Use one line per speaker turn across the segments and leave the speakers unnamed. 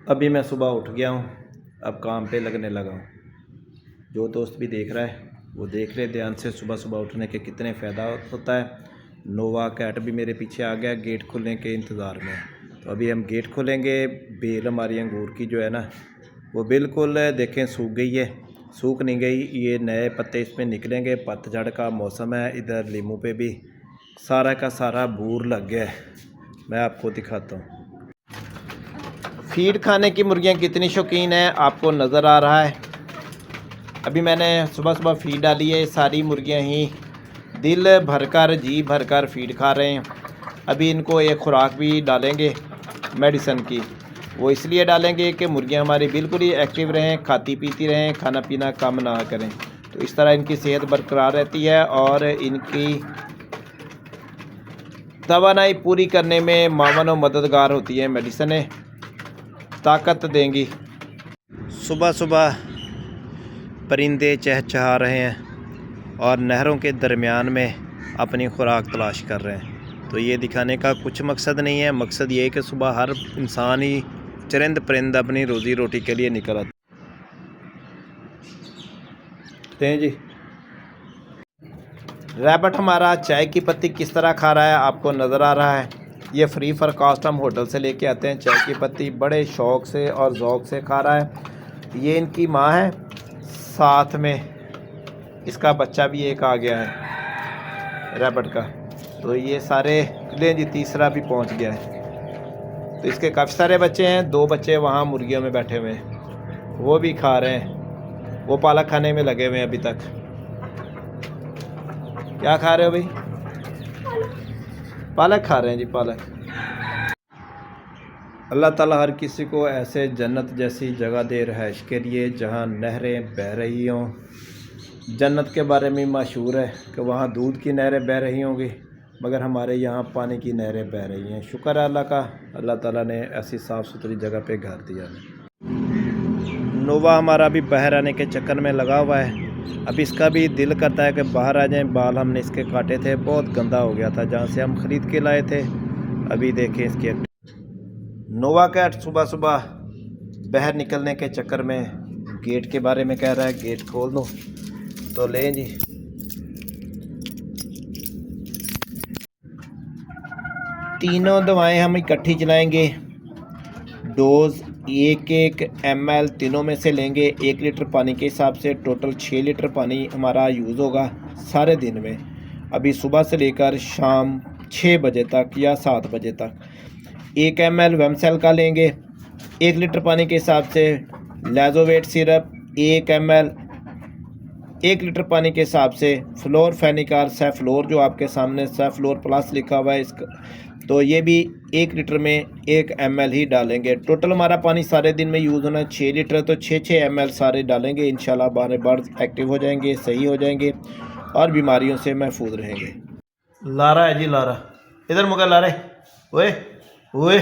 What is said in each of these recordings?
अभी मैं सुबह उठ गया हूँ, अब काम पे लगने लगा हूँ। जो दोस्त भी देख रहा है वो देख ले ध्यान से सुबह सुबह उठने के कितने फ़ायदा होता है। नोवा कैट भी मेरे पीछे आ गया, गेट खुलने के इंतज़ार में। तो अभी हम गेट खोलेंगे। बेल हमारी अंगूर की जो है ना वो बिल्कुल देखें सूख गई है, सूख नहीं गई, ये नए पत्ते इसमें निकलेंगे। पतझड़ का मौसम है, इधर लीमू पे भी सारा का सारा बूर लग गया है। मैं आपको दिखाता हूँ। फीड खाने की मुर्गियाँ कितनी शौकीन है आपको नज़र आ रहा है। अभी मैंने सुबह सुबह फीड डाली है, सारी मुर्गियाँ ही दिल भरकर जी भरकर फीड खा रहे हैं। अभी इनको एक खुराक भी डालेंगे मेडिसन की, वो इसलिए डालेंगे कि मुर्गियाँ हमारी बिल्कुल ही एक्टिव रहें, खाती पीती रहें, खाना पीना कम ना करें। तो इस तरह इनकी सेहत बरकरार रहती है और इनकी तवानाई पूरी करने में मावन मददगार होती है। मेडिसनें ताकत देंगी। सुबह सुबह परिंदे चहचहा रहे हैं और नहरों के दरमियान में अपनी खुराक तलाश कर रहे हैं। तो ये दिखाने का कुछ मकसद नहीं है, मकसद ये है कि सुबह हर इंसान ही चरिंद परिंद अपनी रोज़ी रोटी के लिए निकल आते हैं जी। रैबट हमारा चाय की पत्ती किस तरह खा रहा है आपको नज़र आ रहा है। ये फ्री फॉर कॉस्ट हम होटल से लेके आते हैं। चाय की पत्ती बड़े शौक़ से और ज़ौक़ से खा रहा है। ये इनकी माँ है, साथ में इसका बच्चा भी एक आ गया है रैबट का। तो ये सारे ले जी, तीसरा भी पहुंच गया है। तो इसके काफ़ी सारे बच्चे हैं, 2 बच्चे वहाँ मुर्गियों में बैठे हुए हैं, वो भी खा रहे हैं। वो पालक खाने में लगे हुए हैं अभी तक। क्या खा रहे हो भाई? पालक खा रहे हैं जी, पालक। अल्लाह ताला हर किसी को ऐसे जन्नत जैसी जगह दे रहाइश के लिए जहाँ नहरें बह रही हों। जन्नत के बारे में मशहूर है कि वहाँ दूध की नहरें बह रही होंगी, मगर हमारे यहाँ पानी की नहरें बह रही हैं। शुक्र है अल्लाह का, अल्लाह ताला ने ऐसी साफ़ सुथरी जगह पे घर दिया है। नोवा हमारा भी बाहर आने के चक्कर में लगा हुआ है। अब इसका भी दिल करता है कि बाहर आ जाएं। बाल हमने इसके काटे थे, बहुत गंदा हो गया था जहाँ से हम ख़रीद के लाए थे। अभी देखें इसके नोवा कैट सुबह सुबह बाहर निकलने के चक्कर में गेट के बारे में कह रहा है, गेट खोल दो। तो लें जी। तीनों दवाएं हम इकट्ठी चलाएंगे। डोज 1-1 ml तीनों में से लेंगे। 1 लीटर पानी के हिसाब से टोटल 6 लीटर पानी हमारा यूज़ होगा सारे दिन में। अभी सुबह से लेकर शाम 6 बजे तक या 7 बजे तक। 1 ml वेमसेल का लेंगे। 1 लीटर पानी के हिसाब से लैजोवेट सिरप 1 ml। 1 लीटर पानी के हिसाब से फ्लोर फेनिकार सेफ्लोर, जो आपके सामने सेफ्लोर प्लस लिखा हुआ है इसका, तो ये भी 1 लीटर में 1 ml ही डालेंगे। टोटल हमारा पानी सारे दिन में यूज़ होना 6 लीटर, तो 6-6 ml सारे डालेंगे। इंशाल्लाह हमारे बर्ड एक्टिव हो जाएंगे, सही हो जाएंगे और बीमारियों से महफूज रहेंगे। लारा है जी, लारा इधर मुका। लारे ओए ओए,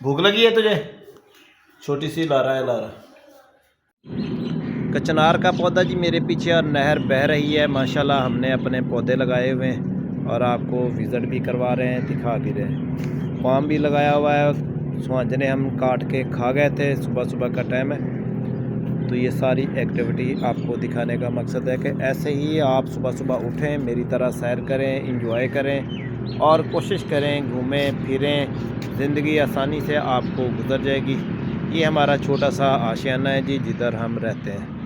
भूख लगी है तुझे? छोटी सी लारा है, लारा। कचनार का पौधा जी मेरे पीछे और नहर बह रही है। माशाल्लाह हमने अपने पौधे लगाए हुए हैं और आपको विज़िट भी करवा रहे हैं, दिखा भी रहे हैं। पाम भी लगाया हुआ है, सुहांजने हम काट के खा गए थे, सुबह सुबह का टाइम है। तो ये सारी एक्टिविटी आपको दिखाने का मकसद है कि ऐसे ही आप सुबह सुबह उठें, मेरी तरह सैर करें, इंजॉय करें और कोशिश करें घूमें फिरें। ज़िंदगी आसानी से आपको गुजर जाएगी। ये हमारा छोटा सा आशियाना है जी, जिधर हम रहते हैं।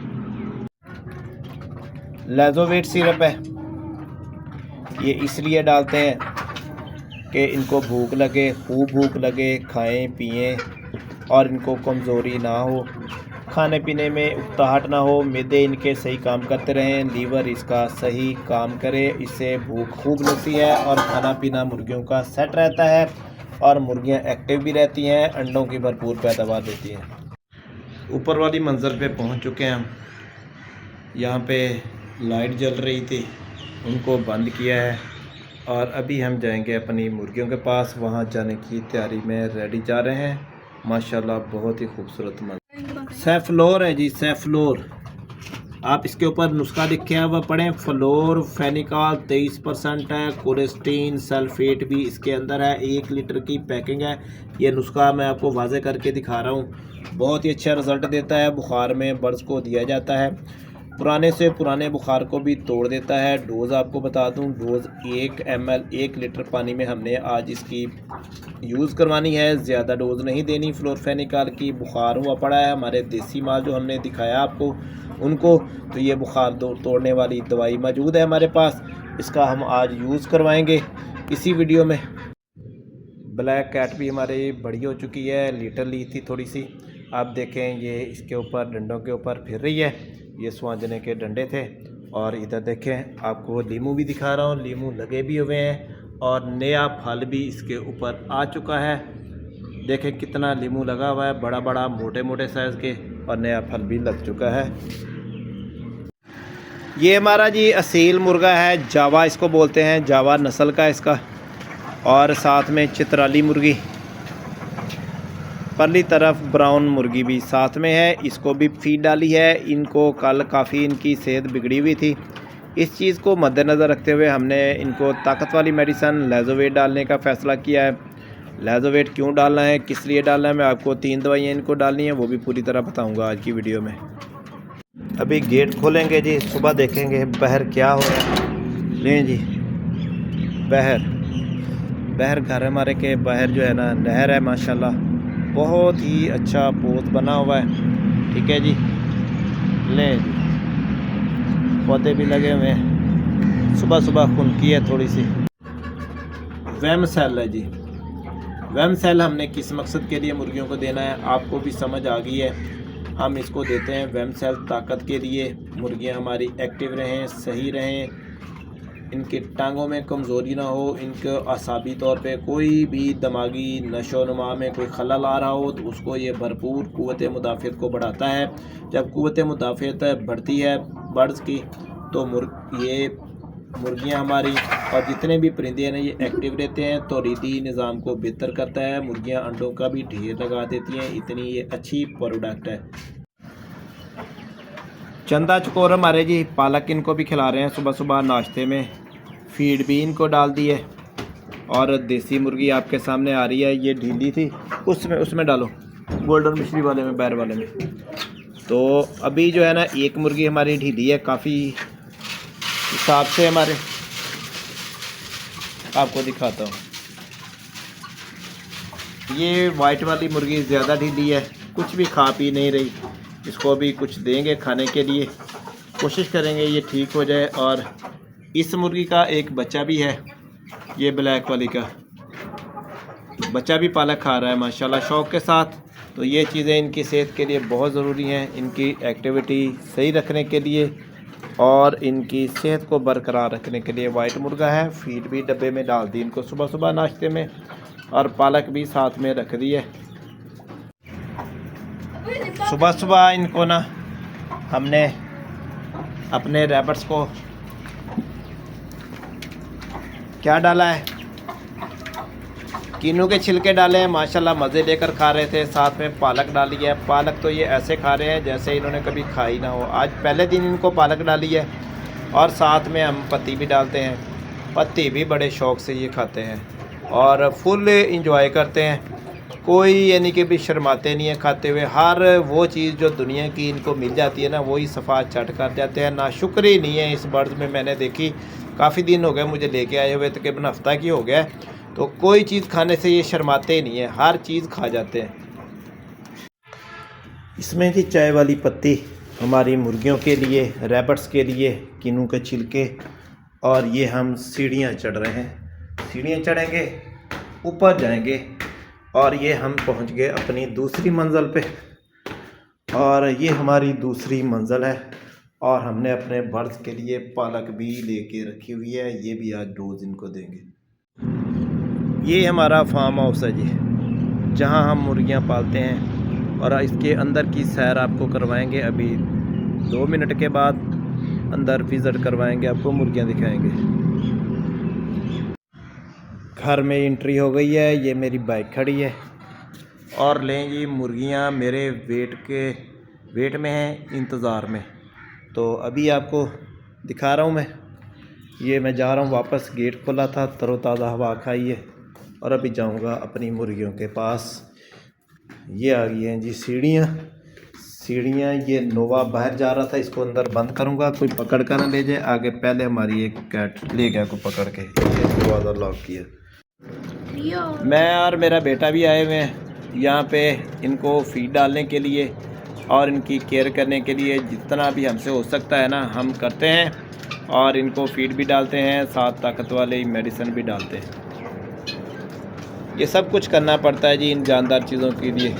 लैजोवेट सिरप है, ये इसलिए डालते हैं कि इनको भूख लगे, खूब भूख लगे, खाएं पिएं और इनको कमज़ोरी ना हो, खाने पीने में उकताहट ना हो, मैदे इनके सही काम करते रहें, लीवर इसका सही काम करे, इससे भूख खूब लगती है और खाना पीना मुर्गियों का सेट रहता है और मुर्गियां एक्टिव भी रहती हैं, अंडों की भरपूर पैदावार देती हैं। ऊपर वाली मंज़र पे पहुंच चुके हैं हम। यहाँ पे लाइट जल रही थी, उनको बंद किया है और अभी हम जाएंगे अपनी मुर्गियों के पास। वहाँ जाने की तैयारी में रेडी जा रहे हैं। माशाल्लाह बहुत ही खूबसूरत मंजर। सेफ्लोर है जी, सेफ्लोर। आप इसके ऊपर नुस्खा लिखे हुआ पढ़ें, फ्लोरफेनिकॉल 23% है, कोलेस्टीन सल्फेट भी इसके अंदर है, 1 लीटर की पैकिंग है। ये नुस्खा मैं आपको वाजे करके दिखा रहा हूँ, बहुत ही अच्छा रिज़ल्ट देता है। बुखार में बर्ड्स को दिया जाता है, पुराने से पुराने बुखार को भी तोड़ देता है। डोज़ आपको बता दूं, डोज़ 1 ml 1 लीटर पानी में हमने आज इसकी यूज़ करवानी है, ज़्यादा डोज़ नहीं देनी। फ्लोरफेनिकॉल की बुखार हुआ पड़ा है, हमारे देसी माल जो हमने दिखाया आपको उनको, तो ये बुखार तोड़ने वाली दवाई मौजूद है हमारे पास, इसका हम आज यूज़ करवाएंगे इसी वीडियो में। ब्लैक कैट भी हमारी बड़ी हो चुकी है, लीटर ली थी थोड़ी सी, आप देखें ये इसके ऊपर डंडों के ऊपर फिर रही है, ये स्वांजने के डंडे थे। और इधर देखें, आपको लीमू भी दिखा रहा हूँ, लीमू लगे भी हुए हैं और नया फल भी इसके ऊपर आ चुका है। देखें कितना लीमू लगा हुआ है, बड़ा बड़ा मोटे मोटे साइज़ के, और नया फल भी लग चुका है। ये हमारा जी असील मुर्गा है, जावा इसको बोलते हैं, जावा नस्ल का इसका, और साथ में चित्राली मुर्गी, परली तरफ ब्राउन मुर्गी भी साथ में है, इसको भी फीड डाली है। इनको कल काफ़ी इनकी सेहत बिगड़ी हुई थी, इस चीज़ को मद्देनज़र रखते हुए हमने इनको ताकत वाली मेडिसन लैजोवेट डालने का फ़ैसला किया है। लैजोवेट क्यों डालना है, किस लिए डालना है, मैं आपको 3 दवाइयाँ इनको डालनी है, वो भी पूरी तरह बताऊँगा आज की वीडियो में। अभी गेट खोलेंगे जी, सुबह देखेंगे बहर क्या हो रहा है। लें जी, बहर घर हमारे के बाहर जो है ना नहर है, माशाल्लाह बहुत ही अच्छा पोत बना हुआ है। ठीक है जी, ले पौधे भी लगे हुए हैं, सुबह सुबह खुनकी है थोड़ी सी। वैम सेल है जी, वैम सेल हमने किस मकसद के लिए मुर्गियों को देना है आपको भी समझ आ गई है। हम इसको देते हैं वैम सेल ताकत के लिए, मुर्गियां हमारी एक्टिव रहें, सही रहें, इनके टांगों में कमज़ोरी ना हो, इनके असाबी तौर पे कोई भी दिमागी नशोनुमा में कोई खलल आ रहा हो तो उसको ये भरपूर क़ुव्वत मुदाफ़ियत को बढ़ाता है। जब क़ुव्वत मुदाफ़ियत बढ़ती है बर्ड्स की, तो ये मुर्गियां हमारी और जितने भी परिंदे हैं ना ये एक्टिव रहते हैं, तो रीदी निज़ाम को बेहतर करता है। मुर्गियां अंडों का भी ढेर लगा देती हैं, इतनी ये अच्छी प्रोडक्ट है। चंदा चकोर हमारे जी पालक इनको भी खिला रहे हैं सुबह सुबह नाश्ते में, फीड भी इनको डाल दी है। और देसी मुर्गी आपके सामने आ रही है, ये ढीली थी, उसमें डालो, गोल्डन मिश्री वाले में, बैर वाले में। तो अभी जो है ना एक मुर्गी हमारी ढीली है काफ़ी हिसाब से हमारे, आपको दिखाता हूँ। ये वाइट वाली मुर्गी ज़्यादा ढीली है, कुछ भी खा पी नहीं रही, इसको अभी कुछ देंगे खाने के लिए, कोशिश करेंगे ये ठीक हो जाए। और इस मुर्गी का एक बच्चा भी है, ये ब्लैक वाली का बच्चा भी पालक खा रहा है माशाल्लाह शौक़ के साथ। तो ये चीज़ें इनकी सेहत के लिए बहुत ज़रूरी हैं, इनकी एक्टिविटी सही रखने के लिए और इनकी सेहत को बरकरार रखने के लिए। वाइट मुर्गा है, फीड भी डब्बे में डाल दी इनको सुबह सुबह नाश्ते में, और पालक भी साथ में रख दी है। सुबह सुबह इनको ना हमने अपने रैबिट्स को क्या डाला है, किन्नू के छिलके डाले हैं, माशाल्लाह मज़े लेकर खा रहे थे। साथ में पालक डाली है, पालक तो ये ऐसे खा रहे हैं जैसे इन्होंने कभी खाई ना हो। आज पहले दिन इनको पालक डाली है, और साथ में हम पत्ती भी डालते हैं, पत्ती भी बड़े शौक़ से ये खाते हैं और फुल इंजॉय करते हैं। कोई यानी कि भी शर्माते नहीं है खाते हुए, हर वो चीज़ जो दुनिया की इनको मिल जाती है ना वही सफ़ा चट कर जाते हैं। ना शुक्र ही नहीं है इस बर्ड्स में, मैंने देखी काफ़ी दिन हो गए मुझे लेके आए हुए, तकरीबन हफ्ता की हो गया है, तो कोई चीज़ खाने से ये शर्माते ही नहीं है, हर चीज़ खा जाते हैं। इसमें जी चाय वाली पत्ती हमारी मुर्गियों के लिए, रैबिट्स के लिए, किन्नू के छिलके, और ये हम सीढ़ियाँ चढ़ रहे हैं, सीढ़ियाँ चढ़ेंगे ऊपर जाएंगे और ये हम पहुंच गए अपनी दूसरी मंजिल पे। और ये हमारी दूसरी मंजिल है, और हमने अपने बर्ड्स के लिए पालक भी लेके रखी हुई है, ये भी आज डोज इनको देंगे। ये हमारा फार्म हाउस है जी, जहां हम मुर्गियां पालते हैं, और इसके अंदर की सैर आपको करवाएंगे। अभी 2 मिनट के बाद अंदर विज़िट करवाएंगे, आपको मुर्गियां दिखाएंगे। घर में एंट्री हो गई है, ये मेरी बाइक खड़ी है, और लें जी मुर्गियां मेरे वेट में हैं, इंतज़ार में। तो अभी आपको दिखा रहा हूँ मैं जा रहा हूँ वापस। गेट खोला था, तरोताज़ा हवा खाई है और अभी जाऊँगा अपनी मुर्गियों के पास। ये आ गई हैं जी सीढ़ियाँ। ये नोवा बाहर जा रहा था, इसको अंदर बंद करूँगा, कोई पकड़ कर न ले जाए आगे। पहले हमारी एक कैट ले गया कोई पकड़ के, ये दरवाज़ा लॉक किया। मैं और मेरा बेटा भी आए हुए हैं यहाँ पे इनको फीड डालने के लिए और इनकी केयर करने के लिए। जितना भी हमसे हो सकता है ना हम करते हैं, और इनको फीड भी डालते हैं, साथ ताकत वाली मेडिसिन भी डालते हैं। ये सब कुछ करना पड़ता है जी इन जानदार चीज़ों के लिए।